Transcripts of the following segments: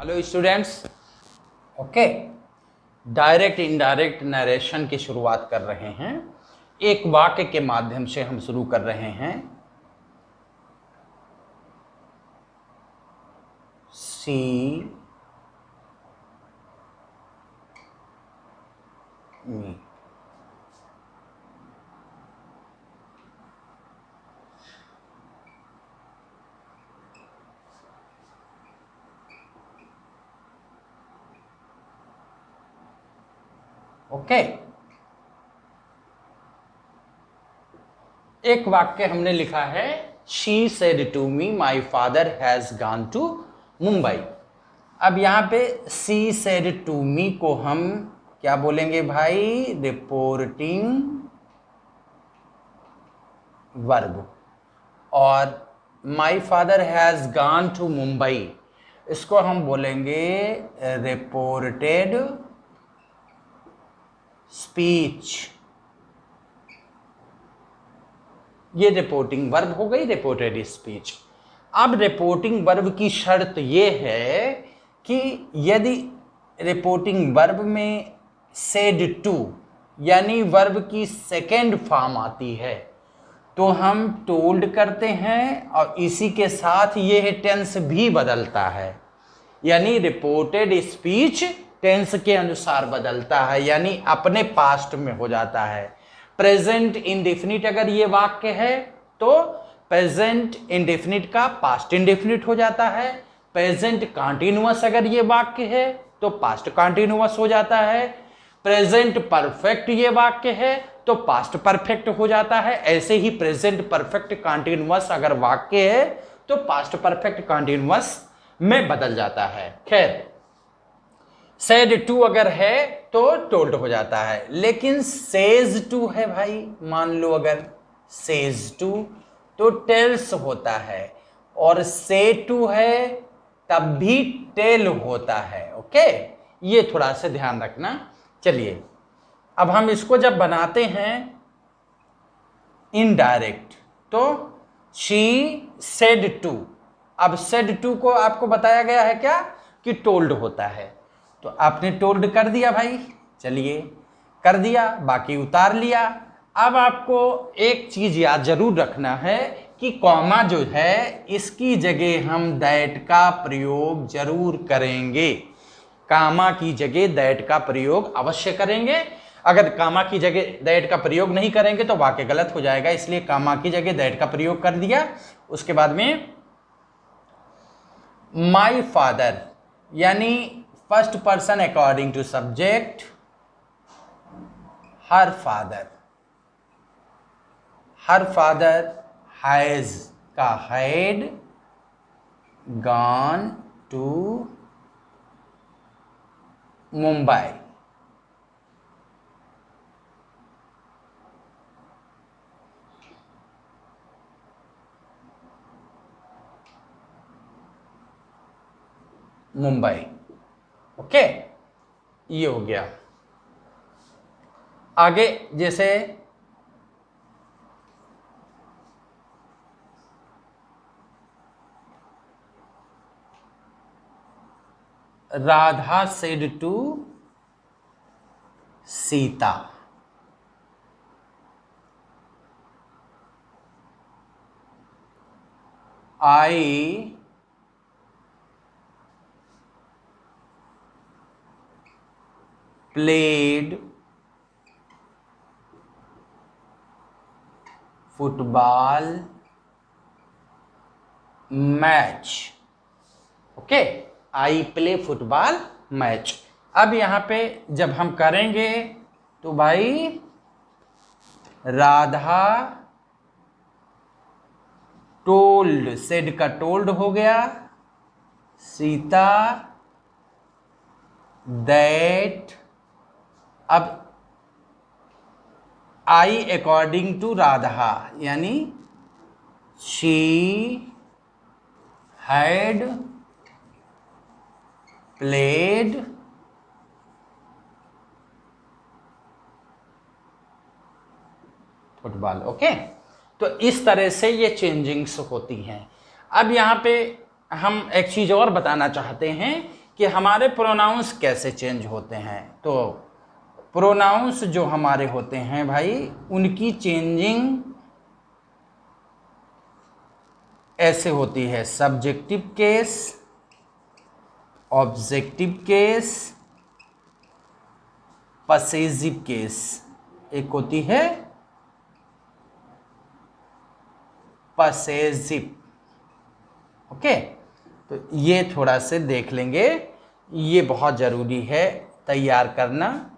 Hello students. Okay, direct indirect narration की शुरुआत कर रहे हैं। एक वाक्य के माध्यम से हम शुरू कर रहे हैं। सी मी। ओके, एक वाक्य हमने लिखा है, she said to me my father has gone to Mumbai. अब यहां पे सी सेड टू मी को हम क्या बोलेंगे भाई? Reporting verb. और my father has gone to Mumbai, इसको हम बोलेंगे रिपोर्टेड स्पीच। ये रिपोर्टिंग वर्ब हो गई, रिपोर्टेड स्पीच। अब रिपोर्टिंग वर्ब की शर्त यह है कि यदि रिपोर्टिंग वर्ब में सेड टू यानी वर्ब की सेकेंड फॉर्म आती है तो हम टोल्ड करते हैं, और इसी के साथ यह टेंस भी बदलता है। यानी रिपोर्टेड स्पीच टेंस के अनुसार बदलता है, यानी अपने पास्ट में हो जाता है। प्रेजेंट इंडेफिनिट अगर ये वाक्य है तो प्रेजेंट इंडेफिनिट का पास्ट इंडेफिनिट हो जाता है। प्रेजेंट कॉन्टिन्यूअस अगर ये वाक्य है तो पास्ट कॉन्टिन्यूअस हो जाता है। प्रेजेंट परफेक्ट ये वाक्य है तो पास्ट परफेक्ट हो जाता है। ऐसे ही प्रेजेंट परफेक्ट कॉन्टिन्यूअस अगर वाक्य है तो पास्ट परफेक्ट कॉन्टिन्यूअस में बदल जाता है। खैर, सेड टू अगर है तो टोल्ड हो जाता है, लेकिन सेज टू है भाई, मान लो अगर सेज टू तो टेल्स होता है, और से टू है तब भी टेल होता है। ओके, ये थोड़ा सा ध्यान रखना। चलिए, अब हम इसको जब बनाते हैं इनडायरेक्ट तो शी सेड टू। अब सेड टू को आपको बताया गया है क्या कि टोल्ड होता है, तो आपने टोल्ड कर दिया भाई। चलिए, कर दिया, बाकी उतार लिया। अब आपको एक चीज याद जरूर रखना है कि कॉमा जो है इसकी जगह हम दैट का प्रयोग जरूर करेंगे। कामा की जगह दैट का प्रयोग अवश्य करेंगे। अगर कामा की जगह दैट का प्रयोग नहीं करेंगे तो वाक्य गलत हो जाएगा, इसलिए कामा की जगह दैट का प्रयोग कर दिया। उसके बाद में माई फादर यानी first person according to subject, her father. Her father has का had gone to Mumbai. Mumbai. Okay, ये हो गया। आगे जैसे Radha said to Sita. I played football match. Okay, I play football match. अब यहां पे जब हम करेंगे तो भाई राधा टोल्ड, सेड का टोल्ड हो गया, सीता दैट। अब आई अकॉर्डिंग टू राधा यानी she had played football. Okay, तो इस तरह से ये चेंजिंग्स होती हैं। अब यहाँ पे हम एक चीज और बताना चाहते हैं कि हमारे प्रोनाउंस कैसे चेंज होते हैं। तो प्रोनाउंस जो हमारे होते हैं भाई, उनकी चेंजिंग ऐसे होती है, subjective case, objective case, possessive case. एक होती है पसेसिव। ओके, तो ये थोड़ा से देख लेंगे, ये बहुत ज़रूरी है तैयार करना,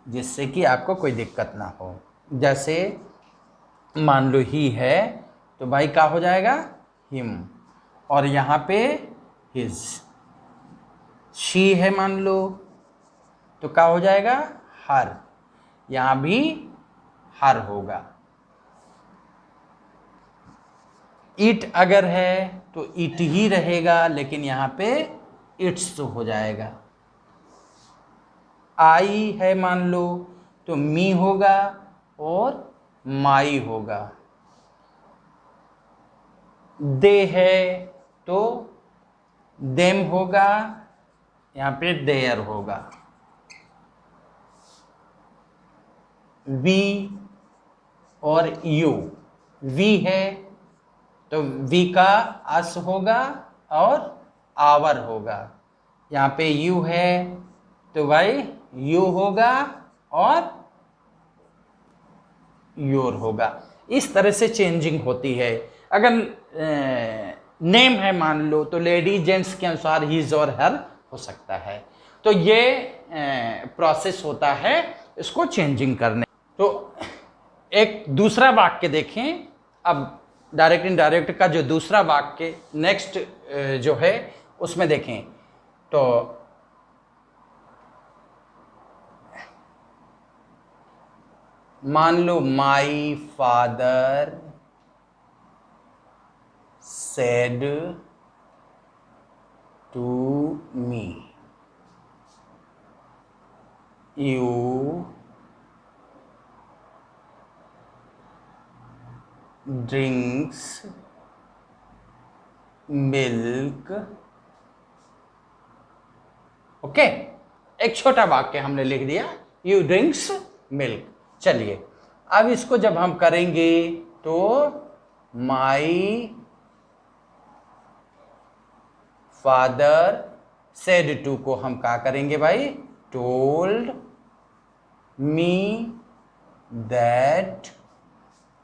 जिससे कि आपको कोई दिक्कत ना हो। जैसे मान लो ही है, तो भाई क्या हो जाएगा, हिम, और यहाँ पे हिज। शी है मान लो, तो क्या हो जाएगा, हर, यहाँ भी हर होगा। इट अगर है तो इट ही रहेगा, लेकिन यहाँ पे इट्स हो जाएगा। आई है मान लो, तो मी होगा और माई होगा। दे है तो देम होगा, यहाँ पे देयर होगा। वी और यू, वी है तो वी का अस होगा और आवर होगा। यहाँ पे यू है तो भाई यू होगा और योर होगा। इस तरह से चेंजिंग होती है। अगर नेम है मान लो, तो लेडी जेंट्स के अनुसार हिज और हर हो सकता है। तो ये प्रोसेस होता है इसको चेंजिंग करने। तो एक दूसरा वाक्य देखें। अब डायरेक्ट इनडायरेक्ट का जो दूसरा वाक्य नेक्स्ट जो है उसमें देखें, तो मान लो my father said to me, you drinks milk. Okay, एक छोटा वाक्य हमने लिख दिया, यू ड्रिंक्स मिल्क। चलिए अब इसको जब हम करेंगे तो माई फादर सेड टू को हम क्या करेंगे भाई, टोल्ड मी दैट।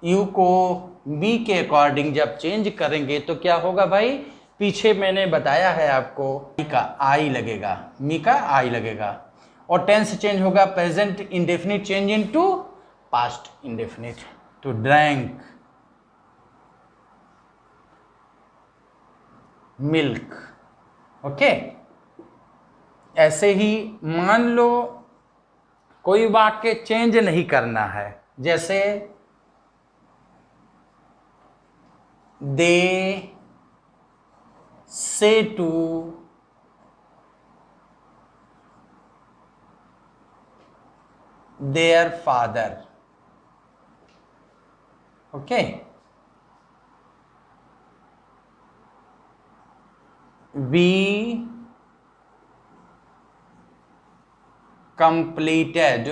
यू को बी के अकॉर्डिंग जब चेंज करेंगे तो क्या होगा भाई, पीछे मैंने बताया है आपको, मी का आई लगेगा, मी का आई लगेगा, और टेंस चेंज होगा, present indefinite change into past indefinite, तो ड्रैंक मिल्क। ओके, ऐसे ही मान लो कोई वाक्य चेंज नहीं करना है, जैसे they say to their father. Okay, we completed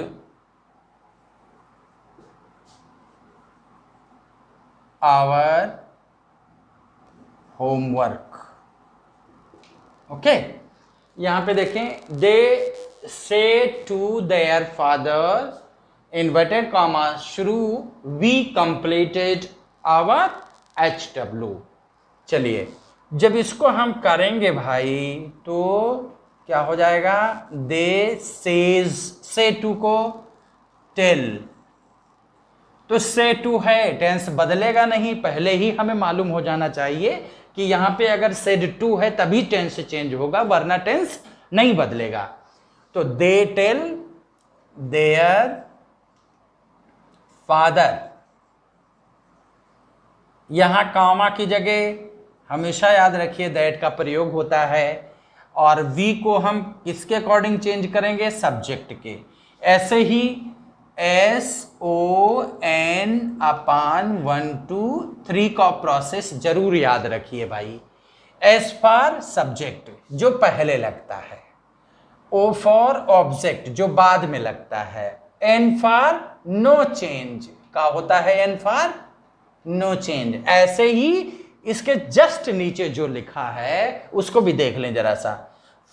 our homework। Okay, यहां पे देखें, they say to their father inverted comma शुरू, वी कंप्लीटेड आवर HW। चलिए जब इसको हम करेंगे भाई तो क्या हो जाएगा, दे सेज, से टू को टेल, तो से टू है, टेंस बदलेगा नहीं, पहले ही हमें मालूम हो जाना चाहिए कि यहां पे अगर सेड टू है तभी टेंस चेंज होगा, वरना टेंस नहीं बदलेगा। तो दे टेल देयर फादर, यहां कॉमा की जगह हमेशा याद रखिए दैट का प्रयोग होता है, और वी को हम किसके अकॉर्डिंग चेंज करेंगे, सब्जेक्ट के। ऐसे ही SON अपान 1 2 3 का प्रोसेस जरूर याद रखिए भाई। एस फॉर सब्जेक्ट, जो पहले लगता है, O फॉर ऑब्जेक्ट जो बाद में लगता है, N फॉर नो चेंज का होता है N फॉर नो चेंज। ऐसे ही इसके जस्ट नीचे जो लिखा है उसको भी देख लें जरा सा।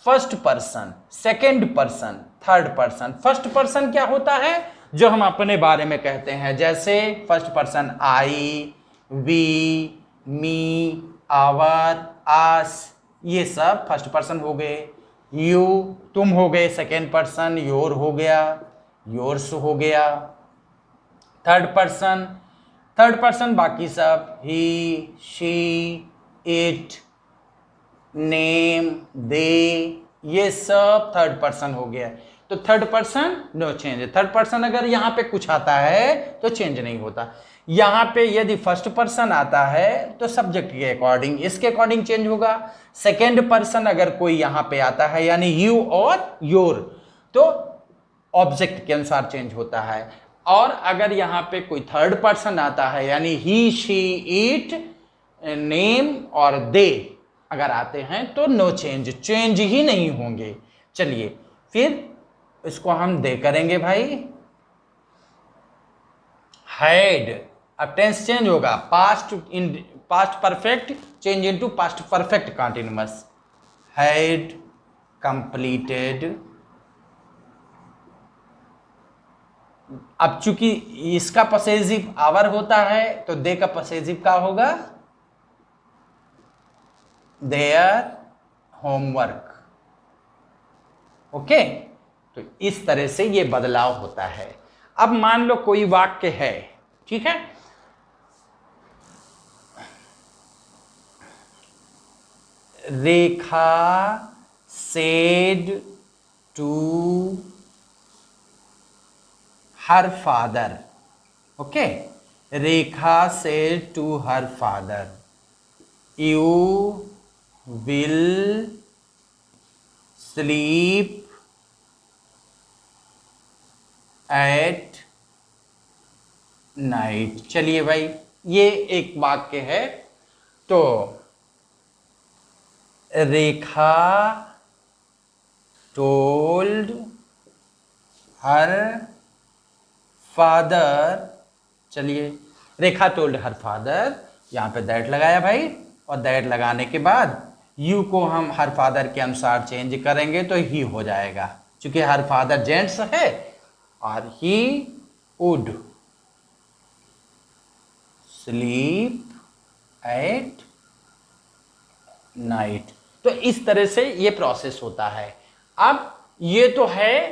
First person, second person, third person. First person क्या होता है? जो हम अपने बारे में कहते हैं, जैसे first person I, we, me, our, us, ये सब फर्स्ट पर्सन हो गए। यू तुम हो गए सेकेंड पर्सन, योर हो गया, योर्स हो गया थर्ड पर्सन बाकी सब he, she, it, name, they, ये सब थर्ड पर्सन हो गया। तो third person no change. Third person अगर यहां पे कुछ आता है तो चेंज नहीं होता। यहां पे यदि फर्स्ट पर्सन आता है तो सब्जेक्ट के अकॉर्डिंग, इसके अकॉर्डिंग चेंज होगा। सेकेंड पर्सन अगर कोई यहां पे आता है यानी यू और योर, तो ऑब्जेक्ट के अनुसार चेंज होता है। और अगर यहां पे कोई थर्ड पर्सन आता है यानी ही, शी, इट, नेम और दे अगर आते हैं तो नो चेंज, चेंज ही नहीं होंगे। चलिए फिर इसको हम दे करेंगे भाई। हैड, अब टेंस चेंज होगा, past perfect change into past perfect continuous. Had completed. अब चूंकि इसका पसेसिव आवर होता है तो दे का पसेसिव क्या होगा? Their homework. ओके, तो इस तरह से ये बदलाव होता है। अब मान लो कोई वाक्य है, ठीक है, Rekha said to her father. Okay, Rekha said to her father, you will sleep at night. चलिए भाई, ये एक वाक्य है। तो रेखा टोल्ड हर फादर। चलिए, रेखा टोल्ड हर फादर, यहां पे दैट लगाया भाई, और दैट लगाने के बाद यू को हम हर फादर के अनुसार चेंज करेंगे तो ही हो जाएगा, क्योंकि हर फादर जेंट्स है। और he would sleep at night. तो इस तरह से ये प्रोसेस होता है। अब ये तो है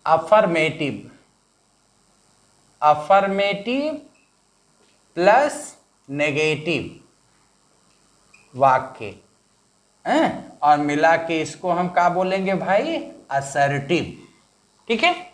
अफर्मेटिव, अफर्मेटिव प्लस नेगेटिव वाक्य, और मिला के इसको हम क्या बोलेंगे भाई? असर्टिव। ठीक है।